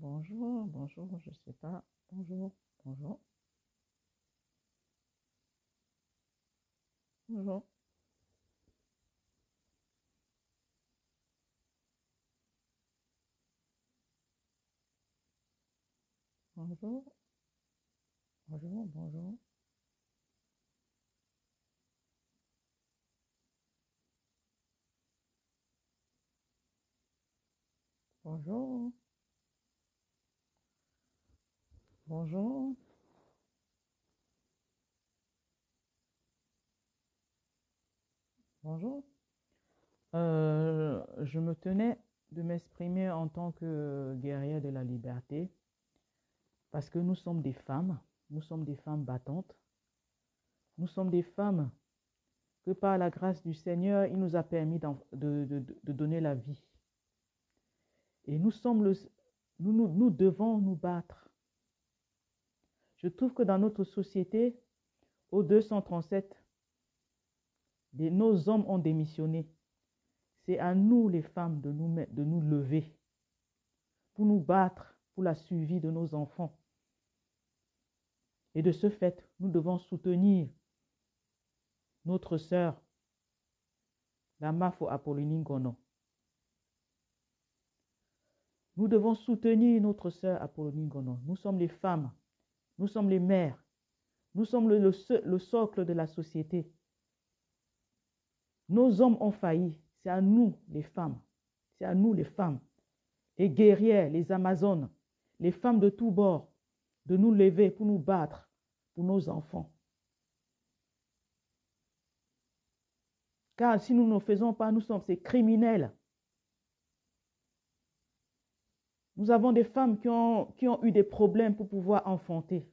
Bonjour, bonjour, je sais pas. Bonjour, bonjour, bonjour, bonjour, bonjour, bonjour, bonjour, bonjour, bonjour. Je me tenais de m'exprimer en tant que guerrière de la liberté parce que nous sommes des femmes battantes, nous sommes des femmes que par la grâce du Seigneur, il nous a permis de donner la vie. Et nous devons nous battre. Je trouve que dans notre société, au 237, nos hommes ont démissionné. C'est à nous, les femmes, de nous lever pour nous battre pour la survie de nos enfants. Et de ce fait, nous devons soutenir notre sœur, la Mafo Apolline Ngono. Nous devons soutenir notre sœur Apolline Ngono. Nous sommes les femmes, nous sommes les mères, nous sommes le socle de la société. Nos hommes ont failli. C'est à nous, les femmes. C'est à nous, les femmes, les guerrières, les Amazones, les femmes de tous bords, de nous lever pour nous battre pour nos enfants. Car si nous ne le faisons pas, nous sommes ces criminels. Nous avons des femmes qui ont eu des problèmes pour pouvoir enfanter.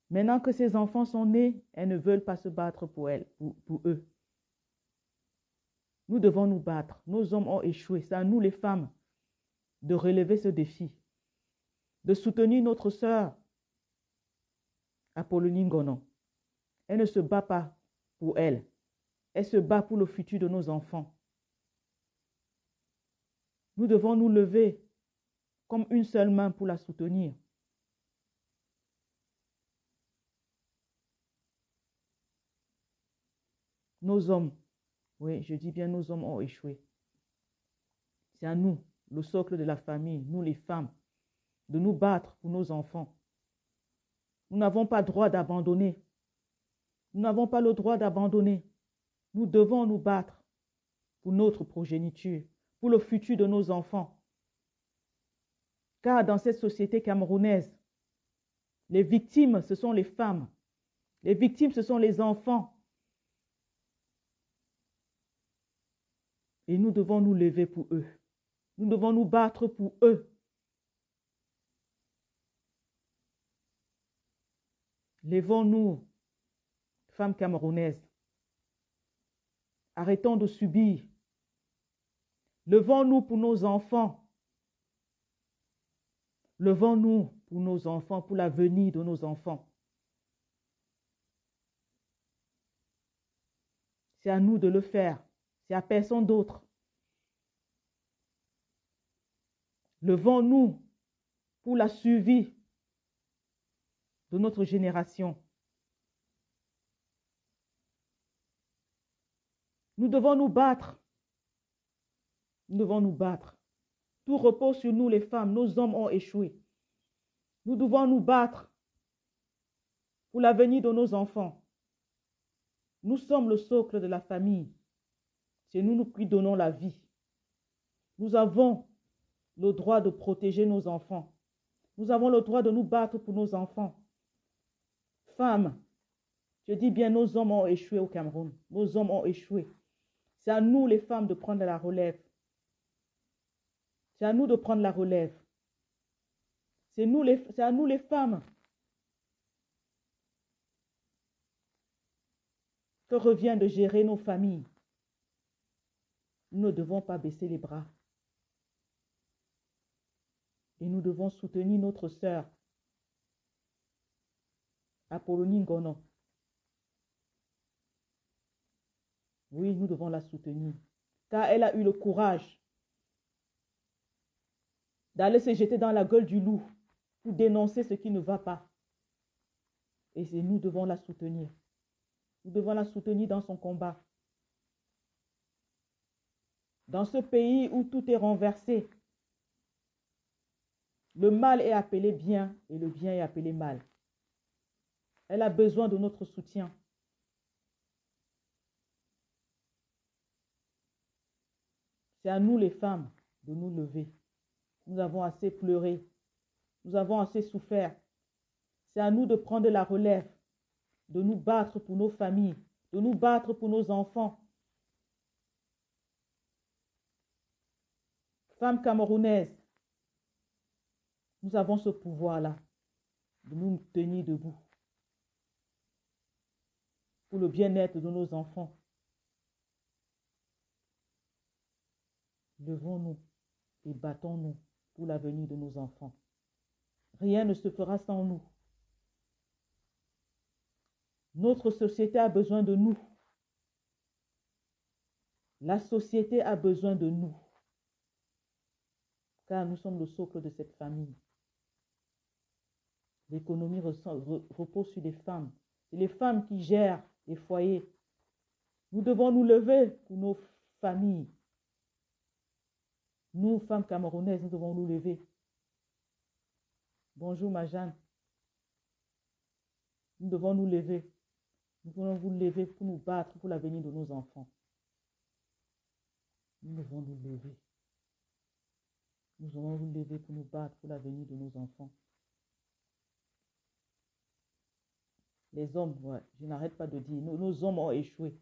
Maintenant que ces enfants sont nés, elles ne veulent pas se battre pour elles, pour eux. Nous devons nous battre. Nos hommes ont échoué. C'est à nous, les femmes, de relever ce défi, de soutenir notre sœur, Apolline Ngono. Elle ne se bat pas pour elle. Elle se bat pour le futur de nos enfants. Nous devons nous lever comme une seule main pour la soutenir. Nos hommes, oui, je dis bien nos hommes ont échoué. C'est à nous, le socle de la famille, nous les femmes, de nous battre pour nos enfants. Nous n'avons pas le droit d'abandonner. Nous n'avons pas le droit d'abandonner. Nous devons nous battre pour notre progéniture, pour le futur de nos enfants. Car dans cette société camerounaise, les victimes, ce sont les femmes. Les victimes, ce sont les enfants. Et nous devons nous lever pour eux. Nous devons nous battre pour eux. Levons-nous, femmes camerounaises. Arrêtons de subir. Levons-nous pour nos enfants. Levons-nous pour nos enfants, pour l'avenir de nos enfants. C'est à nous de le faire. C'est à personne d'autre. Levons-nous pour la survie de notre génération. Nous devons nous battre. Nous devons nous battre. Tout repose sur nous, les femmes. Nos hommes ont échoué. Nous devons nous battre pour l'avenir de nos enfants. Nous sommes le socle de la famille. C'est nous qui donnons la vie. Nous avons le droit de protéger nos enfants. Nous avons le droit de nous battre pour nos enfants. Femmes, je dis bien, nos hommes ont échoué au Cameroun. Nos hommes ont échoué. C'est à nous, les femmes, de prendre la relève. C'est à nous de prendre la relève. C'est à nous, les femmes, que revient de gérer nos familles. Nous ne devons pas baisser les bras. Et nous devons soutenir notre sœur, Apolline Ngono. Oui, nous devons la soutenir. Car elle a eu le courage d'aller se jeter dans la gueule du loup pour dénoncer ce qui ne va pas. Et nous devons la soutenir. Nous devons la soutenir dans son combat. Dans ce pays où tout est renversé, le mal est appelé bien et le bien est appelé mal. Elle a besoin de notre soutien. C'est à nous les femmes de nous lever. Nous avons assez pleuré. Nous avons assez souffert. C'est à nous de prendre la relève, de nous battre pour nos familles, de nous battre pour nos enfants. Femmes camerounaises, nous avons ce pouvoir-là de nous tenir debout pour le bien-être de nos enfants. Levons-nous et battons-nous pour l'avenir de nos enfants. Rien ne se fera sans nous. Notre société a besoin de nous. La société a besoin de nous. Car nous sommes le socle de cette famille. L'économie repose sur les femmes. C'est les femmes qui gèrent les foyers. Nous devons nous lever pour nos familles. Nous, femmes camerounaises, nous devons nous lever. Bonjour, ma Jeanne. Nous devons nous lever. Nous devons vous lever pour nous battre pour l'avenir de nos enfants. Nous devons nous lever. Nous devons nous lever pour nous battre pour l'avenir de nos enfants. Les hommes, ouais, je n'arrête pas de dire, nos hommes ont échoué.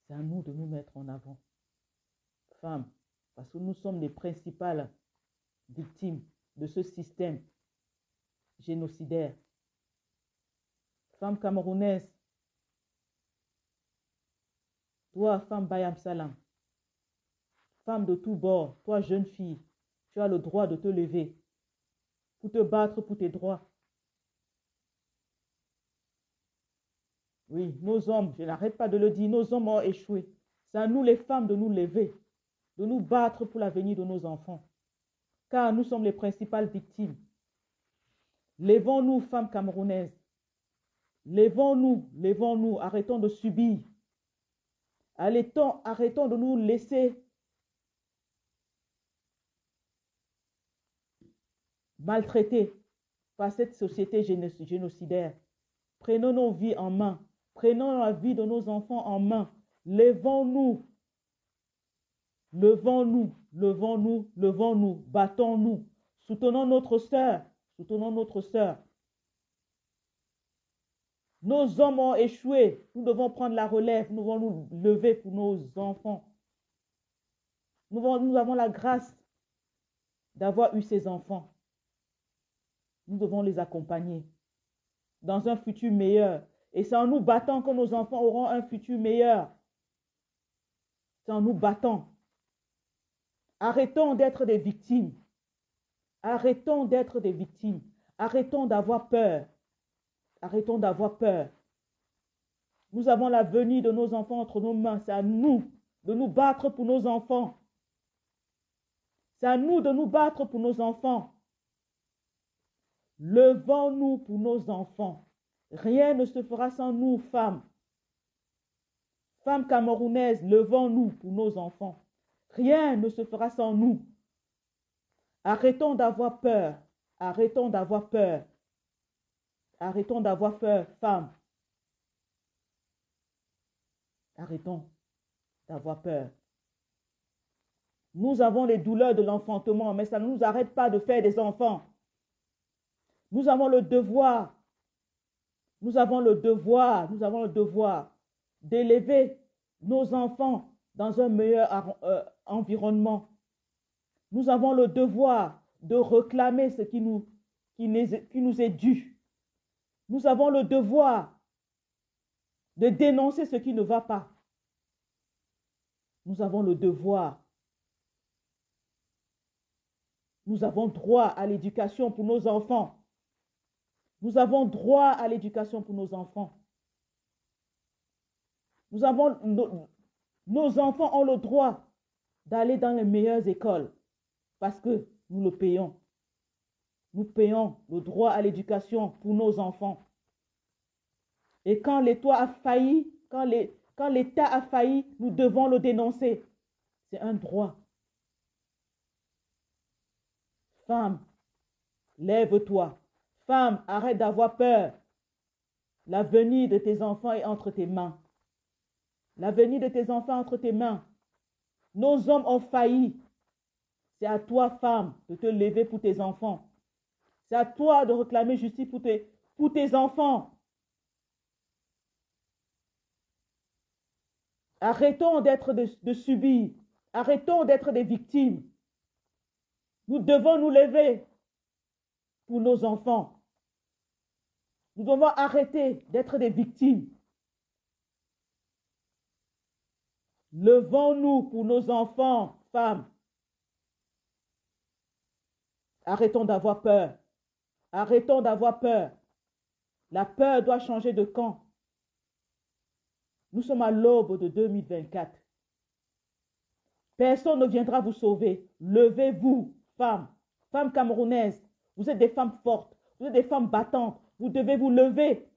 C'est à nous de nous mettre en avant. Femmes, parce que nous sommes les principales victimes de ce système génocidaire. Femmes camerounaises, toi, femme Bayam Salam, femme de tous bords, toi, jeune fille, tu as le droit de te lever pour te battre pour tes droits. Oui, nos hommes, je n'arrête pas de le dire, nos hommes ont échoué. C'est à nous les femmes de nous lever, de nous battre pour l'avenir de nos enfants. Car nous sommes les principales victimes. Levons-nous, femmes camerounaises. Levons-nous, levons-nous, arrêtons de subir. Arrêtons de nous laisser maltraiter par cette société génocidaire. Prenons nos vies en main. Prenons la vie de nos enfants en main. Levons-nous. Levons-nous, levons-nous, levons-nous, battons-nous. Soutenons notre sœur. Soutenons notre sœur. Nos hommes ont échoué. Nous devons prendre la relève. Nous devons nous lever pour nos enfants. Nous avons la grâce d'avoir eu ces enfants. Nous devons les accompagner dans un futur meilleur. Et c'est en nous battant que nos enfants auront un futur meilleur. C'est en nous battant. Arrêtons d'être des victimes. Arrêtons d'être des victimes. Arrêtons d'avoir peur. Arrêtons d'avoir peur. Nous avons l'avenir de nos enfants entre nos mains. C'est à nous de nous battre pour nos enfants. C'est à nous de nous battre pour nos enfants. Levons-nous pour nos enfants. Rien ne se fera sans nous, femmes. Femmes camerounaises, levons-nous pour nos enfants. Rien ne se fera sans nous. Arrêtons d'avoir peur. Arrêtons d'avoir peur. Arrêtons d'avoir peur, femmes. Arrêtons d'avoir peur. Nous avons les douleurs de l'enfantement, mais ça ne nous arrête pas de faire des enfants. Nous avons le devoir. Nous avons le devoir d'élever nos enfants dans un meilleur environnement. Nous avons le devoir de réclamer ce qui nous est dû. Nous avons le devoir de dénoncer ce qui ne va pas. Nous avons le devoir. Nous avons droit à l'éducation pour nos enfants. Nous avons droit à l'éducation pour nos enfants. Nos enfants ont le droit d'aller dans les meilleures écoles parce que nous le payons. Nous payons le droit à l'éducation pour nos enfants. Et quand l'État a failli, quand l'État a failli, nous devons le dénoncer. C'est un droit. Femme, lève-toi. Femme, arrête d'avoir peur. L'avenir de tes enfants est entre tes mains. L'avenir de tes enfants est entre tes mains. Nos hommes ont failli. C'est à toi, femme, de te lever pour tes enfants. C'est à toi de réclamer justice pour tes enfants. Arrêtons de subir. Arrêtons d'être des victimes. Nous devons nous lever pour nos enfants. Nous devons arrêter d'être des victimes. Levons-nous pour nos enfants, femmes. Arrêtons d'avoir peur. Arrêtons d'avoir peur. La peur doit changer de camp. Nous sommes à l'aube de 2024. Personne ne viendra vous sauver. Levez-vous, femmes, femmes camerounaises. Vous êtes des femmes fortes, vous êtes des femmes battantes. Vous devez vous lever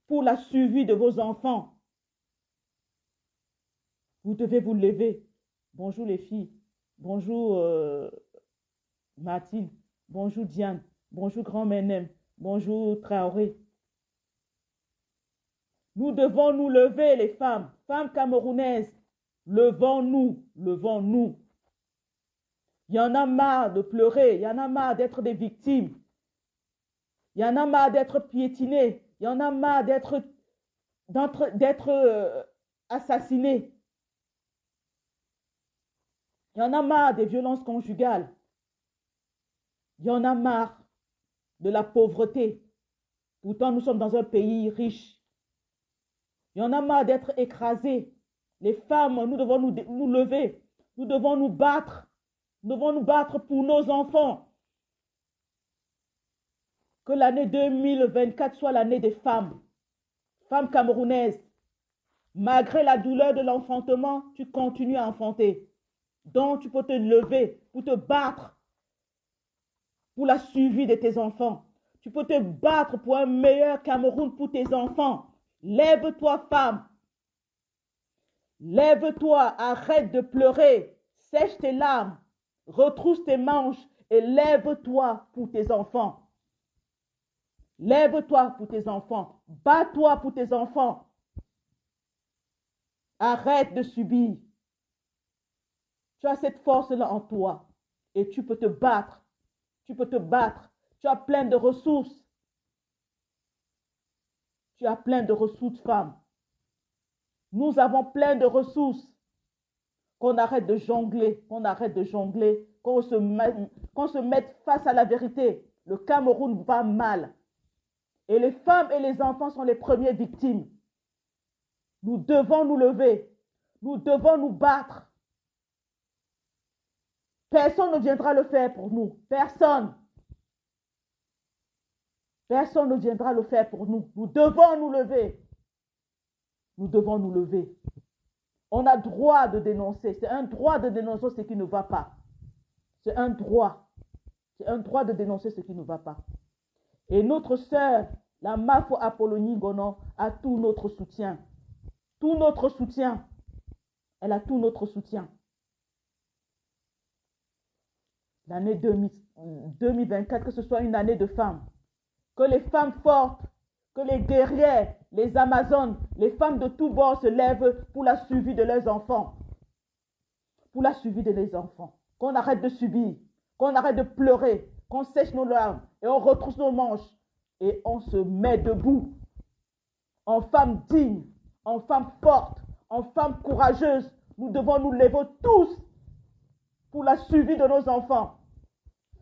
pour la survie de vos enfants. Vous devez vous lever. Bonjour les filles. Bonjour Mathilde. Bonjour Diane. Bonjour Grand Menem. Bonjour Traoré. Nous devons nous lever, les femmes. Femmes camerounaises. Levons-nous. Levons-nous. Il y en a marre de pleurer. Il y en a marre d'être des victimes. Il y en a marre d'être piétinés. Il y en a marre d'être assassinés. Il y en a marre des violences conjugales. Il y en a marre de la pauvreté. Pourtant, nous sommes dans un pays riche. Il y en a marre d'être écrasés. Les femmes, nous devons nous lever. Nous devons nous battre. Nous devons nous battre pour nos enfants. Que l'année 2024 soit l'année des femmes. Femmes camerounaises. Malgré la douleur de l'enfantement, tu continues à enfanter. Donc, tu peux te lever pour te battre pour la survie de tes enfants. Tu peux te battre pour un meilleur Cameroun pour tes enfants. Lève-toi, femme. Lève-toi, arrête de pleurer. Sèche tes larmes. Retrousse tes manches et lève-toi pour tes enfants. Lève-toi pour tes enfants. Bats-toi pour tes enfants. Arrête de subir. Tu as cette force-là en toi et tu peux te battre. Tu peux te battre. Tu as plein de ressources. Tu as plein de ressources, femme. Nous avons plein de ressources. Qu'on arrête de jongler, qu'on arrête de jongler, qu'on se mette face à la vérité. Le Cameroun va mal. Et les femmes et les enfants sont les premières victimes. Nous devons nous lever. Nous devons nous battre. Personne ne viendra le faire pour nous. Personne. Personne ne viendra le faire pour nous. Nous devons nous lever. Nous devons nous lever. On a droit de dénoncer. C'est un droit de dénoncer ce qui ne va pas. C'est un droit. C'est un droit de dénoncer ce qui ne va pas. Et notre sœur, la Mafo Apollonie Gonon, a tout notre soutien. Tout notre soutien. Elle a tout notre soutien. L'année 2024, que ce soit une année de femmes. Que les femmes fortes, que les guerrières, les Amazones, les femmes de tous bords se lèvent pour la survie de leurs enfants. Pour la survie de leurs enfants. Qu'on arrête de subir, qu'on arrête de pleurer, qu'on sèche nos larmes et on retrousse nos manches et on se met debout. En femmes dignes, en femmes fortes, en femmes courageuses, nous devons nous lever tous pour la survie de nos enfants.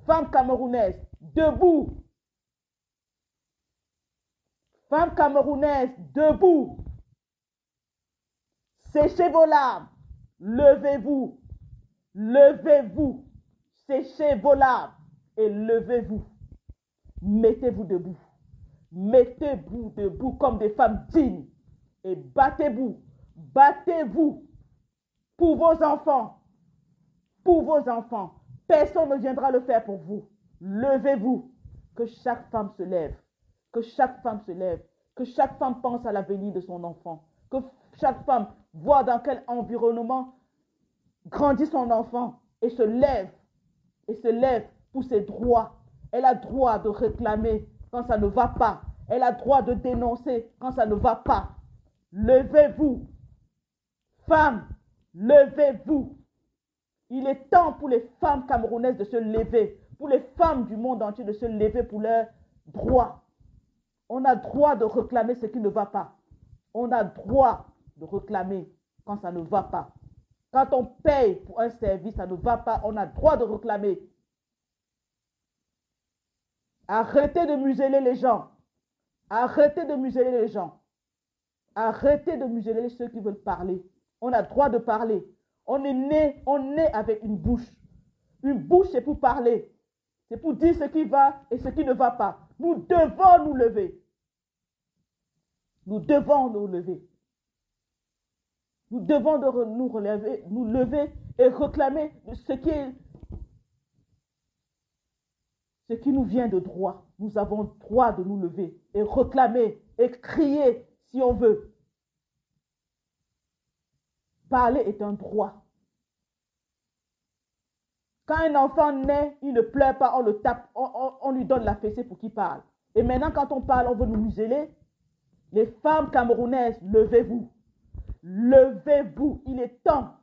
Femmes camerounaises, debout. Femmes camerounaises, debout. Séchez vos larmes. Levez-vous. Levez-vous. Séchez vos larmes et levez-vous. Mettez-vous debout. Mettez-vous debout comme des femmes dignes et battez-vous. Battez-vous pour vos enfants. Pour vos enfants. Personne ne viendra le faire pour vous. Levez-vous. Que chaque femme se lève. Que chaque femme se lève. Que chaque femme pense à l'avenir de son enfant. Que chaque femme voit dans quel environnement grandit son enfant et se lève. Et se lève pour ses droits. Elle a droit de réclamer quand ça ne va pas. Elle a droit de dénoncer quand ça ne va pas. Levez-vous. Femmes, levez-vous. Il est temps pour les femmes camerounaises de se lever, pour les femmes du monde entier de se lever pour leurs droits. On a droit de réclamer ce qui ne va pas. On a droit de réclamer quand ça ne va pas. Quand on paye pour un service, ça ne va pas, on a droit de réclamer. Arrêtez de museler les gens. Arrêtez de museler les gens. Arrêtez de museler ceux qui veulent parler. On a droit de parler. On est avec une bouche. Une bouche, c'est pour parler. C'est pour dire ce qui va et ce qui ne va pas. Nous devons nous lever. Nous devons nous lever. Nous devons nous lever et réclamer ce qui nous vient de droit. Nous avons droit de nous lever et réclamer et crier si on veut. Parler est un droit. Quand un enfant naît, il ne pleure pas, on le tape, on lui donne la fessée pour qu'il parle. Et maintenant, quand on parle, on veut nous museler. Les femmes camerounaises, levez-vous. Levez-vous. Il est temps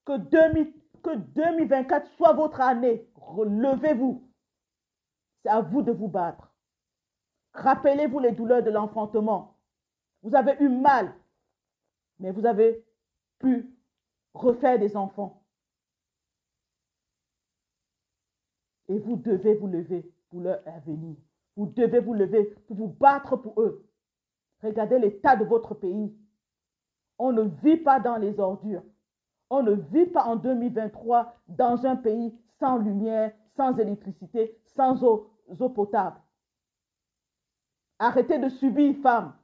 que 2024 soit votre année. Levez-vous. C'est à vous de vous battre. Rappelez-vous les douleurs de l'enfantement. Vous avez eu mal, mais vous avez pu refaire des enfants. Et vous devez vous lever pour leur avenir. Vous devez vous lever pour vous battre pour eux. Regardez l'état de votre pays. On ne vit pas dans les ordures. On ne vit pas en 2023 dans un pays sans lumière, sans électricité, sans eau potable. Arrêtez de subir, femmes.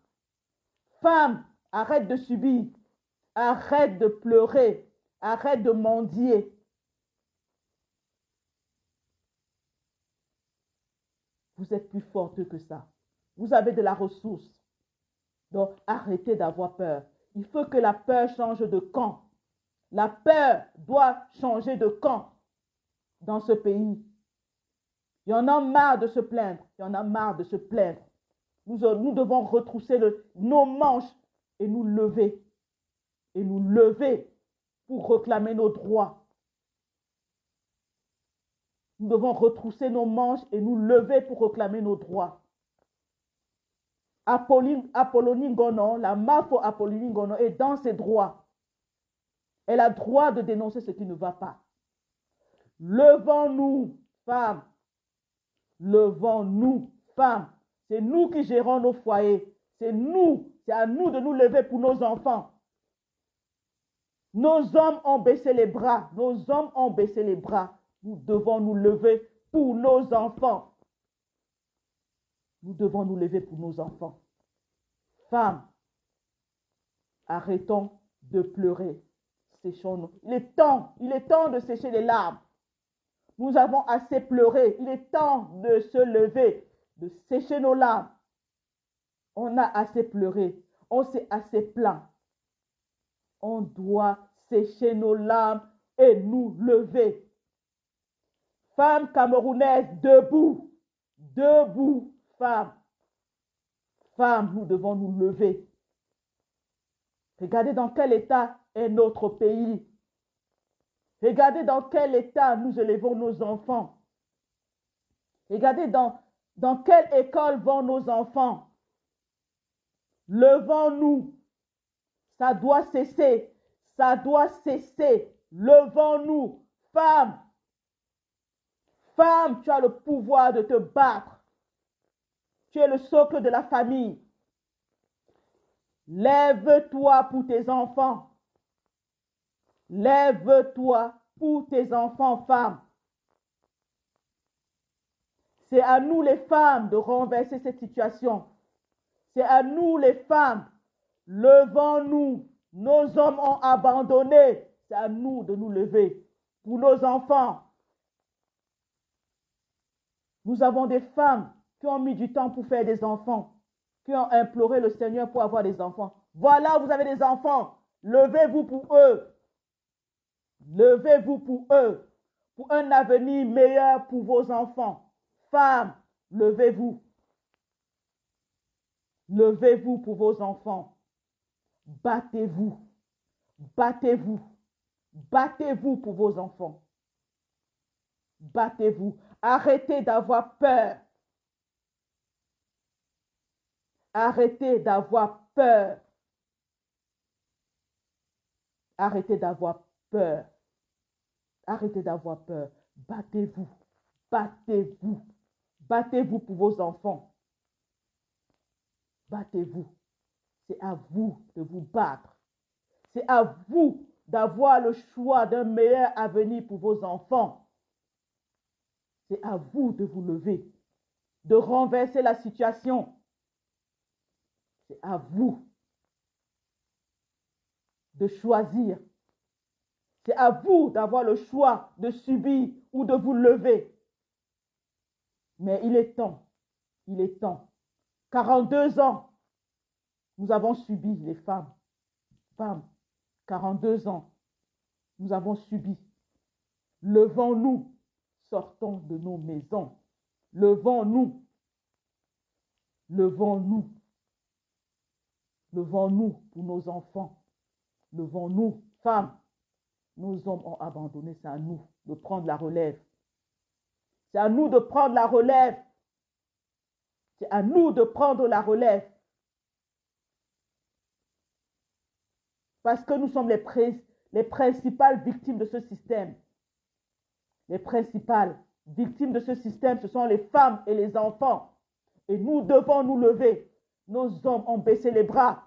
Femmes, arrête de subir. Arrête de pleurer. Arrête de mendier. Vous êtes plus fortes que ça. Vous avez de la ressource. Donc, arrêtez d'avoir peur. Il faut que la peur change de camp. La peur doit changer de camp dans ce pays. Il y en a marre de se plaindre. Il y en a marre de se plaindre. Nous devons retrousser nos manches et nous lever. Et nous lever pour réclamer nos droits. Nous devons retrousser nos manches et nous lever pour réclamer nos droits. Apollonie Ngono, la Mafo Apollonie Ngono est dans ses droits. Elle a droit de dénoncer ce qui ne va pas. Levons-nous, femmes. Levons-nous, femmes. C'est nous qui gérons nos foyers. C'est à nous de nous lever pour nos enfants. Nos hommes ont baissé les bras. Nos hommes ont baissé les bras. Nous devons nous lever pour nos enfants. Nous devons nous lever pour nos enfants. Femmes, arrêtons de pleurer. Séchons-nous. Il est temps de sécher les larmes. Nous avons assez pleuré. Il est temps de se lever, de sécher nos larmes. On a assez pleuré. On s'est assez plaint. On doit sécher nos larmes et nous lever. Femmes camerounaises, debout. Debout, femmes. Femmes, nous devons nous lever. Regardez dans quel état est notre pays. Regardez dans quel état nous élevons nos enfants. Regardez dans quelle école vont nos enfants. Levons-nous. Ça doit cesser. Ça doit cesser. Levons-nous. Femmes. Femme, tu as le pouvoir de te battre. Tu es le socle de la famille. Lève-toi pour tes enfants. Lève-toi pour tes enfants, femmes. C'est à nous les femmes de renverser cette situation. C'est à nous les femmes. Levons-nous. Nos hommes ont abandonné. C'est à nous de nous lever pour nos enfants. Nous avons des femmes qui ont mis du temps pour faire des enfants, qui ont imploré le Seigneur pour avoir des enfants. Voilà, vous avez des enfants. Levez-vous pour eux. Levez-vous pour eux, pour un avenir meilleur pour vos enfants. Femmes, levez-vous. Levez-vous pour vos enfants. Battez-vous. Battez-vous. Battez-vous pour vos enfants. Battez-vous. Arrêtez d'avoir peur. Arrêtez d'avoir peur. Arrêtez d'avoir peur. Arrêtez d'avoir peur. Battez-vous. Battez-vous. Battez-vous pour vos enfants. Battez-vous. C'est à vous de vous battre. C'est à vous d'avoir le choix d'un meilleur avenir pour vos enfants. C'est à vous de vous lever, de renverser la situation. C'est à vous de choisir. C'est à vous d'avoir le choix de subir ou de vous lever. Mais il est temps. Il est temps. 42 ans, nous avons subi, les femmes. Femmes, 42 ans, nous avons subi. Levons-nous, sortons de nos maisons. Levons-nous. Levons-nous. Levons-nous pour nos enfants. Levons-nous, femmes. Nos hommes ont abandonné, c'est à nous de prendre la relève. C'est à nous de prendre la relève. C'est à nous de prendre la relève. Parce que nous sommes les principales victimes de ce système. Les principales victimes de ce système, ce sont les femmes et les enfants. Et nous devons nous lever. Nos hommes ont baissé les bras.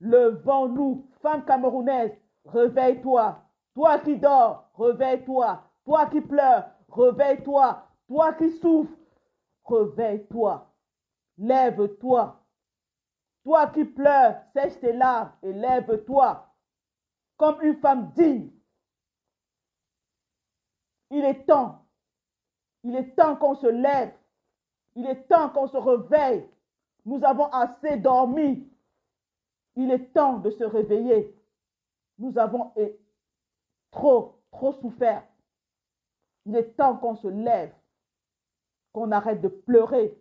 Levons-nous, femmes camerounaises, réveille-toi. Toi qui dors, réveille-toi. Toi qui pleures, réveille-toi. Toi qui souffres, réveille-toi. Lève-toi. Toi qui pleures, sèche tes larmes et lève-toi. Comme une femme digne. Il est temps. Il est temps qu'on se lève. Il est temps qu'on se réveille. Nous avons assez dormi. Il est temps de se réveiller. Nous avons trop souffert. Il est temps qu'on se lève, qu'on arrête de pleurer,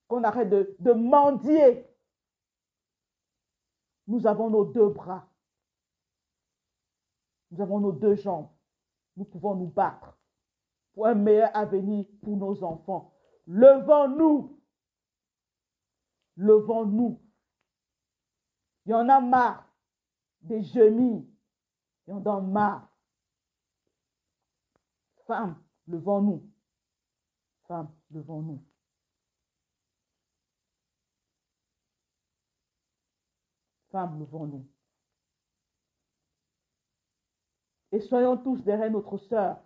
qu'on arrête de mendier. Nous avons nos deux bras. Nous avons nos deux jambes. Nous pouvons nous battre pour un meilleur avenir pour nos enfants. Levons-nous. Levons-nous. Il y en a marre des génies. Il y en a marre. Femmes, levons-nous. Femmes, levons-nous. Femmes, levons-nous. Et soyons tous derrière notre sœur,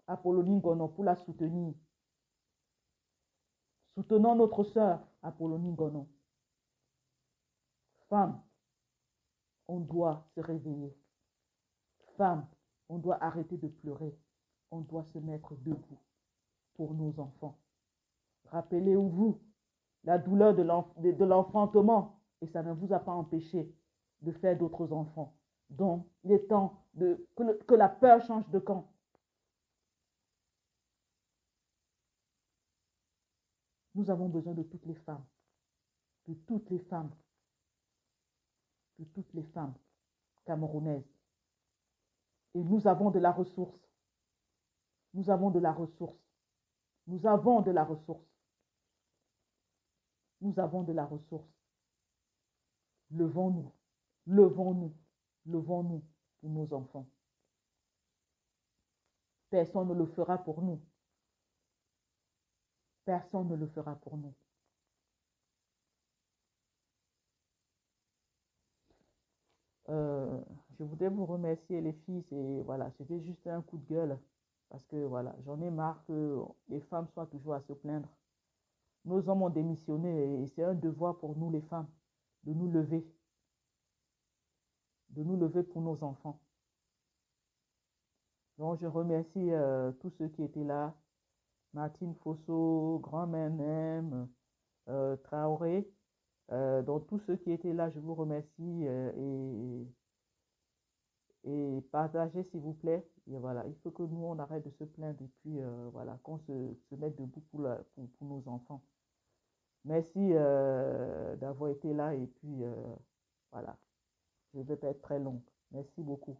Apollonie Ngono, pour la soutenir. Soutenons notre sœur, Apollonie Ngono. Femmes, on doit se réveiller. Femmes, on doit arrêter de pleurer. On doit se mettre debout pour nos enfants. Rappelez-vous la douleur de l'enfantement et ça ne vous a pas empêché de faire d'autres enfants. Donc, il est temps que la peur change de camp. Nous avons besoin de toutes les femmes. De toutes les femmes. De toutes les femmes camerounaises. Et nous avons de la ressource. Nous avons de la ressource. Nous avons de la ressource. Nous avons de la ressource. Levons-nous. Levons-nous. Levons-nous pour nos enfants. Personne ne le fera pour nous. Personne ne le fera pour nous. Je voudrais vous remercier les filles. Voilà, c'était juste un coup de gueule. Parce que voilà, j'en ai marre que les femmes soient toujours à se plaindre. Nos hommes ont démissionné et c'est un devoir pour nous les femmes de nous lever. De nous lever pour nos enfants. Donc je remercie tous ceux qui étaient là. Martine Fosso, Grand Menem, Traoré. Donc tous ceux qui étaient là, je vous remercie et partagez s'il vous plaît. Et voilà, il faut que nous on arrête de se plaindre et puis voilà, qu'on se mette debout pour nos enfants. Merci d'avoir été là et puis voilà, je ne vais pas être très long. Merci beaucoup.